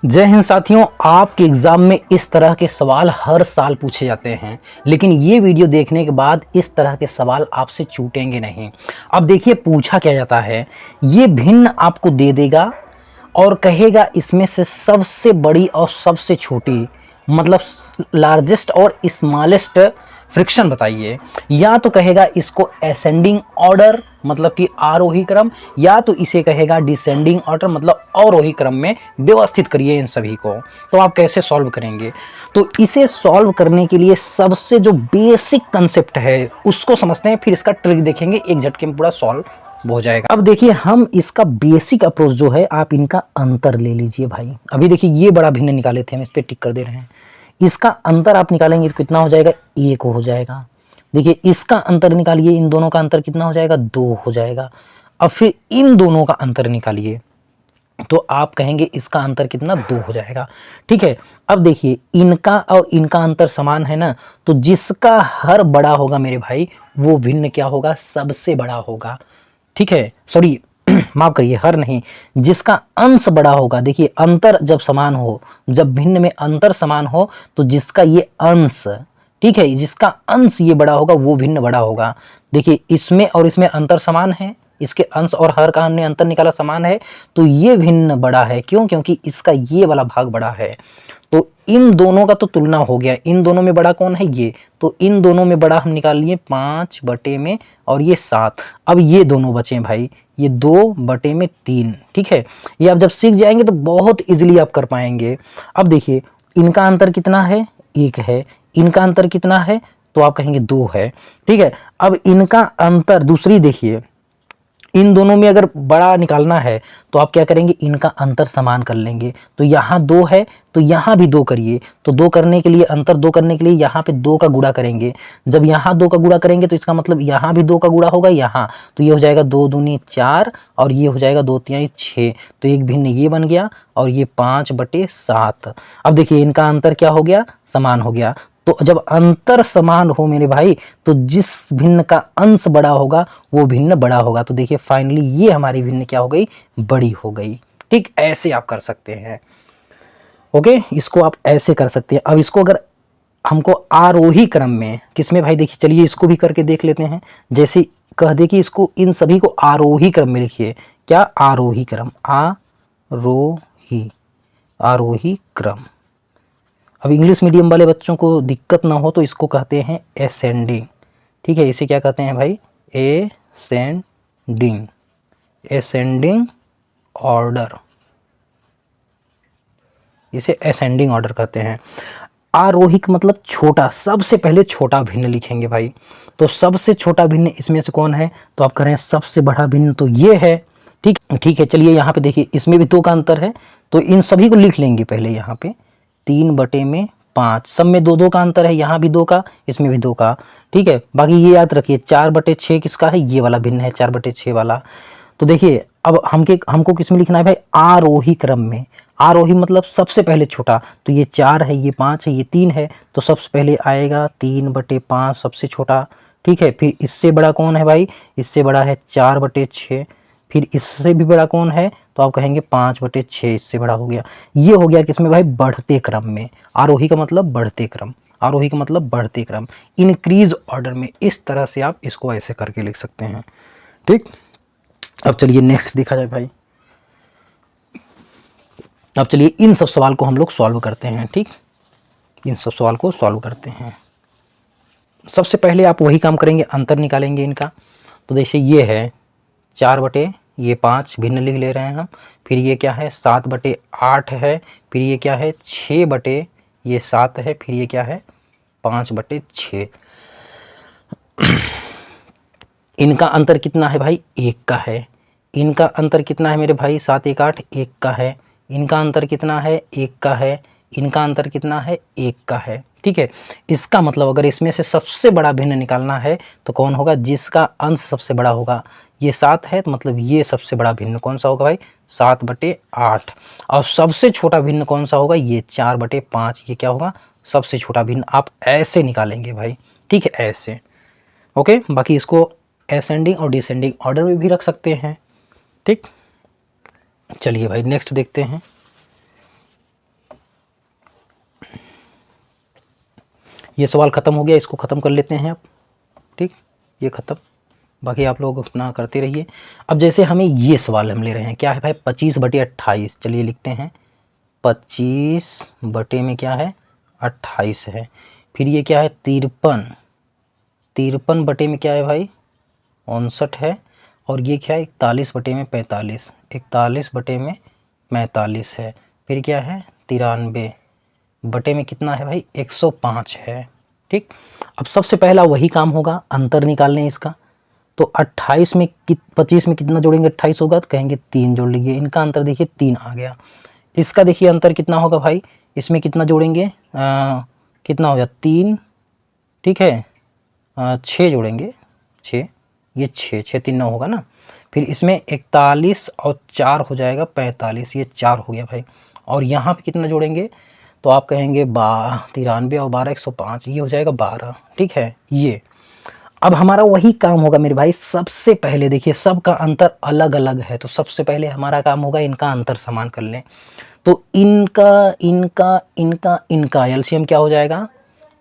जय हिंद साथियों, आपके एग्जाम में इस तरह के सवाल हर साल पूछे जाते हैं, लेकिन ये वीडियो देखने के बाद इस तरह के सवाल आपसे छूटेंगे नहीं। अब देखिए पूछा क्या जाता है, ये भिन्न आपको दे देगा और कहेगा इसमें से सबसे बड़ी और सबसे छोटी मतलब लार्जेस्ट और स्मॉलेस्ट फ्रिक्शन बताइए। या तो कहेगा इसको असेंडिंग ऑर्डर मतलब कि आरोही क्रम, या तो इसे कहेगा डिसेंडिंग ऑर्डर मतलब अवरोही क्रम में व्यवस्थित करिए इन सभी को। तो आप कैसे सॉल्व करेंगे? तो इसे सॉल्व करने के लिए सबसे जो बेसिक कंसेप्ट है उसको समझते हैं, फिर इसका ट्रिक देखेंगे, एक झटके में पूरा सॉल्व हो जाएगा। अब देखिए हम इसका बेसिक अप्रोच जो है, आप इनका अंतर ले लीजिए भाई। अभी देखिए ये बड़ा भिन्न निकाले थे, हम इस पर टिक कर दे रहे हैं। इसका अंतर आप निकालेंगे तो कितना हो जाएगा? 1 हो जाएगा। देखिए इसका अंतर निकालिए, इन दोनों का अंतर कितना हो जाएगा? 2 हो जाएगा। अब फिर इन दोनों का अंतर निकालिए तो आप कहेंगे इसका अंतर कितना? 2 हो जाएगा। ठीक है, अब देखिए इनका और इनका अंतर समान है ना, तो जिसका हर बड़ा होगा मेरे भाई वो भिन्न क्या होगा? सबसे बड़ा होगा। ठीक है, सॉरी माफ करिए, हर नहीं, जिसका अंश बड़ा होगा। देखिए अंतर जब समान हो, जब भिन्न में अंतर समान हो तो जिसका ये अंश, ठीक है, जिसका अंश ये बड़ा होगा वो भिन्न बड़ा होगा। देखिए इसमें और इसमें अंतर समान है, इसके अंश और हर का हमने अंतर निकाला समान है, तो ये भिन्न बड़ा है। क्यों? क्योंकि इसका ये वाला भाग बड़ा है। तो इन दोनों का तो तुलना हो गया, इन दोनों में बड़ा कौन है? ये। तो इन दोनों में बड़ा हम निकाल लिए 5 बटे में और ये 7। अब ये दोनों बचे भाई, ये 2 बटे में 3। ठीक है, ये आप जब सीख जाएंगे तो बहुत इजीली आप कर पाएंगे। अब देखिए इनका अंतर कितना है? 1 है। इनका अंतर कितना है? तो आप कहेंगे 2 है। ठीक है, अब इनका अंतर दूसरी देखिए, इन दोनों में अगर बड़ा निकालना है तो आप क्या करेंगे? इनका अंतर समान कर लेंगे। तो यहाँ 2 है तो यहाँ भी 2 करिए। तो 2 करने के लिए, अंतर 2 करने के लिए यहाँ पे 2 का गुणा करेंगे। जब यहाँ 2 का गुणा करेंगे तो इसका मतलब यहाँ भी 2 का गुणा होगा यहाँ, तो ये हो जाएगा 2 दूनी 4 और ये हो जाएगा 2 तिहाई 6। तो एक भिन्न ये बन गया और ये 5 बटे 7। अब देखिए इनका अंतर क्या हो गया? समान हो गया। तो जब अंतर समान हो मेरे भाई तो जिस भिन्न का अंश बड़ा होगा वो भिन्न बड़ा होगा। तो देखिए फाइनली ये हमारी भिन्न क्या हो गई? बड़ी हो गई। ठीक, ऐसे आप कर सकते हैं। ओके, इसको आप ऐसे कर सकते हैं। अब इसको अगर हमको आरोही क्रम में, किसमें भाई? देखिए चलिए इसको भी करके देख लेते हैं। जैसे कह दे कि इसको, इन सभी को आरोही क्रम में लिखिए। क्या? आरोही क्रम, आरोही, आरोही क्रम। अब इंग्लिश मीडियम वाले बच्चों को दिक्कत ना हो तो इसको कहते हैं एसेंडिंग। ठीक है, इसे क्या कहते हैं भाई? एसेंडिंग, एसेंडिंग ऑर्डर, इसे एसेंडिंग ऑर्डर कहते हैं। आरोहिक मतलब छोटा, सबसे पहले छोटा भिन्न लिखेंगे भाई। तो सबसे छोटा भिन्न इसमें से कौन है? तो आप कह रहे हैं सबसे बड़ा भिन्न तो ये है। ठीक ठीक है, चलिए यहाँ पे देखिए इसमें भी 2 का अंतर है, तो इन सभी को लिख लेंगे पहले। यहाँ पे 3 बटे में 5, सब में 2 2 का अंतर है, यहाँ भी 2 का, इसमें भी 2 का। ठीक है, बाकी ये याद रखिए 4 बटे 6 किसका है? ये वाला भिन्न है, 4 बटे 6 वाला। तो देखिए अब हमको किस में लिखना है भाई? आरोही क्रम में। आरोही मतलब सबसे पहले छोटा, तो ये 4 है, ये 5 है, ये 3 है, तो सबसे पहले आएगा 3 बटे 5 सबसे छोटा। ठीक है, फिर इससे बड़ा कौन है भाई? इससे बड़ा है 4 बटे 6। फिर इससे भी बड़ा कौन है? तो आप कहेंगे 5 बटे 6, इससे बड़ा हो गया। ये हो गया किसमें भाई? बढ़ते क्रम में। आरोही का मतलब बढ़ते क्रम, आरोही का मतलब बढ़ते क्रम, इंक्रीज ऑर्डर में। इस तरह से आप इसको ऐसे करके लिख सकते हैं। ठीक, अब चलिए नेक्स्ट देखा जाए भाई। अब चलिए इन सब सवाल को हम लोग सॉल्व करते हैं। ठीक, इन सब सवाल को सॉल्व करते हैं। सबसे पहले आप वही काम करेंगे, अंतर निकालेंगे इनका। तो देखिए ये है 4 बटे ये 5 भिन्न लिख ले रहे हैं हम। फिर ये क्या है? 7 बटे 8 है। फिर ये क्या है? 6 बटे ये 7 है। फिर ये क्या है? 5 बटे 6। इनका अंतर कितना है भाई? 1 का है। इनका अंतर कितना है मेरे भाई? 7 1 8, 1 का है। इनका अंतर कितना है? 1 का है। इनका अंतर कितना है? 1 का है। ठीक है, इसका मतलब अगर इसमें से सबसे बड़ा भिन्न निकालना है तो कौन होगा? जिसका अंश सबसे बड़ा होगा। ये 7 है तो मतलब ये सबसे बड़ा भिन्न कौन सा होगा भाई? 7 बटे 8। और सबसे छोटा भिन्न कौन सा होगा? ये 4 बटे 5। ये क्या होगा? सबसे छोटा भिन्न। आप ऐसे निकालेंगे भाई। ठीक है, ऐसे। ओके, बाकी इसको असेंडिंग और डिसेंडिंग ऑर्डर में भी रख सकते हैं। ठीक, चलिए भाई नेक्स्ट देखते हैं। ये सवाल ख़त्म हो गया, इसको ख़त्म कर लेते हैं अब। ठीक, ये ख़त्म, बाकी आप लोग अपना करते रहिए। अब जैसे हमें ये सवाल हम ले रहे हैं, क्या है भाई 25/28, चलिए लिखते हैं 25 बटे में क्या है 28 है। फिर ये क्या है 53, 53 बटे में क्या है भाई 59 है। और ये क्या है 41 बटे में 45, 41 बटे में 45 है। फिर क्या है 93 बटे में कितना है भाई 105 है। ठीक, अब सबसे पहला वही काम होगा, अंतर निकालने इसका। तो 28 में 25 में कितना जोड़ेंगे 28 होगा, तो कहेंगे 3 जोड़ लीजिए। इनका अंतर देखिए 3 आ गया। इसका देखिए अंतर कितना होगा भाई, इसमें कितना जोड़ेंगे कितना हो गया 3, ठीक है 6 जोड़ेंगे 6, ये 6 3 9 होगा ना। फिर इसमें 41 और 4 हो जाएगा 45, ये 4 हो गया भाई। और यहाँ पे कितना जोड़ेंगे, तो आप कहेंगे 93 और 12 105, ये हो जाएगा 12। ठीक है, ये अब हमारा वही काम होगा मेरे भाई। सबसे पहले देखिए सबका अंतर अलग अलग है, तो सबसे पहले हमारा काम होगा इनका अंतर समान कर लें। तो इनका इनका इनका इनका एलसीएम क्या हो जाएगा,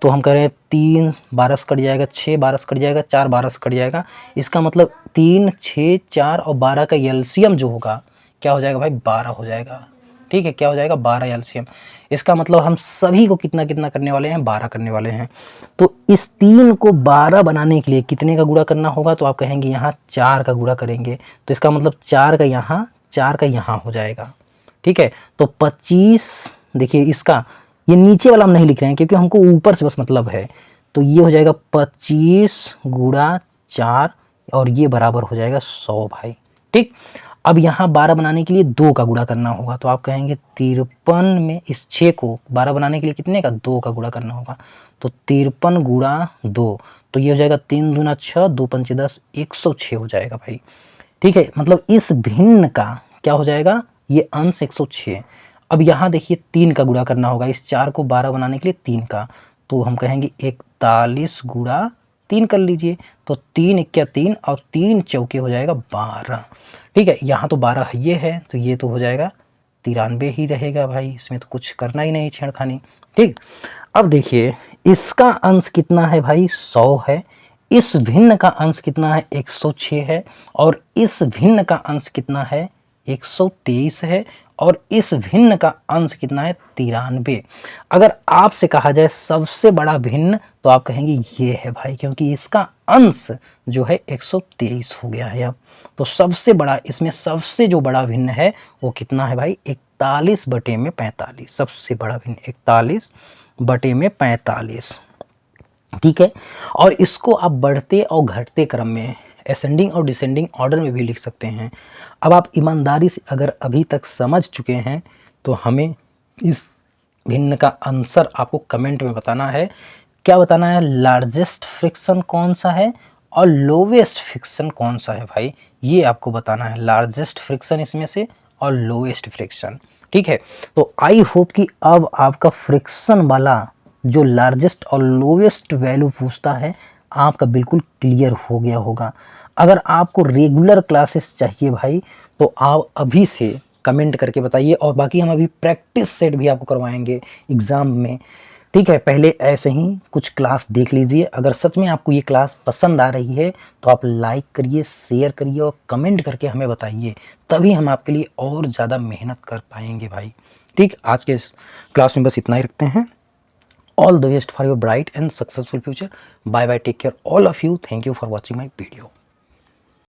तो हम कह रहे हैं 3 12 से कट जाएगा, 6 12 से कट जाएगा, 4 12 से कट जाएगा। इसका मतलब 3 6 4 और 12 का एलसीएम जो होगा क्या हो जाएगा भाई 12 हो जाएगा। ठीक है, क्या हो जाएगा 12 एलसीएम। इसका मतलब हम सभी को कितना कितना करने वाले हैं 12 करने वाले हैं। तो इस 3 को 12 बनाने के लिए कितने का गुणा करना होगा, तो आप कहेंगे यहाँ 4 का गुणा करेंगे। तो इसका मतलब 4 का यहाँ 4 का यहाँ हो जाएगा। ठीक है, तो 25 देखिए इसका ये नीचे वाला हम नहीं लिख रहे हैं क्योंकि हमको ऊपर से बस मतलब है। तो ये हो जाएगा 25 गुणा 4 और ये बराबर हो जाएगा 100 भाई। ठीक, अब यहाँ 12 बनाने के लिए 2 का गुणा करना होगा। तो आप कहेंगे 53 में इस 6 को 12 बनाने के लिए कितने का 2 का गुणा करना होगा। तो 53 गुणा 2, तो ये हो जाएगा 3 दूना 6 2 पंचे 10 106 हो जाएगा भाई। ठीक है, मतलब इस भिन्न का क्या हो जाएगा, ये अंश 106। अब यहाँ देखिए 3 का गुणा करना होगा, इस 4 को 12 बनाने के लिए 3 का। तो हम कहेंगे 41 गुणा 3 कर लीजिए। तो 3 इक्या 3 और 3 चौके हो जाएगा 12। ठीक है, यहाँ तो 12 ये है, तो ये तो हो जाएगा 93 ही रहेगा भाई, इसमें तो कुछ करना ही नहीं छेड़खानी। ठीक, अब देखिए इसका अंश कितना है भाई 100 है, इस भिन्न का अंश कितना है 106 है, और इस भिन्न का अंश कितना है 123 है, और इस भिन्न का अंश कितना है 93। अगर आपसे कहा जाए सबसे बड़ा भिन्न, तो आप कहेंगे ये है भाई, क्योंकि इसका अंश जो है 123 हो गया है। अब तो सबसे बड़ा इसमें सबसे जो बड़ा भिन्न है वो कितना है भाई 41 बटे में 45, सबसे बड़ा भिन्न 41 बटे में 45। ठीक है, और इसको आप बढ़ते और घटते क्रम में असेंडिंग और डिसेंडिंग ऑर्डर में भी लिख सकते हैं। अब आप ईमानदारी से अगर अभी तक समझ चुके हैं तो हमें इस भिन्न का आंसर आपको कमेंट में बताना है। क्या बताना है, लार्जेस्ट फ्रिक्शन कौन सा है और लोवेस्ट फ्रिक्शन कौन सा है भाई, ये आपको बताना है। लार्जेस्ट फ्रिक्शन इसमें से और लोवेस्ट फ्रिक्शन। ठीक है, तो आई होप कि अब आपका फ्रिक्शन वाला जो लार्जेस्ट और लोवेस्ट वैल्यू पूछता है आपका बिल्कुल क्लियर हो गया होगा। अगर आपको रेगुलर क्लासेस चाहिए भाई तो आप अभी से कमेंट करके बताइए, और बाकी हम अभी प्रैक्टिस सेट भी आपको करवाएंगे एग्ज़ाम में। ठीक है, पहले ऐसे ही कुछ क्लास देख लीजिए। अगर सच में आपको ये क्लास पसंद आ रही है तो आप लाइक करिए, शेयर करिए और कमेंट करके हमें बताइए, तभी हम आपके लिए और ज़्यादा मेहनत कर पाएंगे भाई। ठीक, आज के इस क्लास में बस इतना ही रखते हैं। All the best for your bright and successful future. Bye bye, take care all of you. Thank you for watching my video.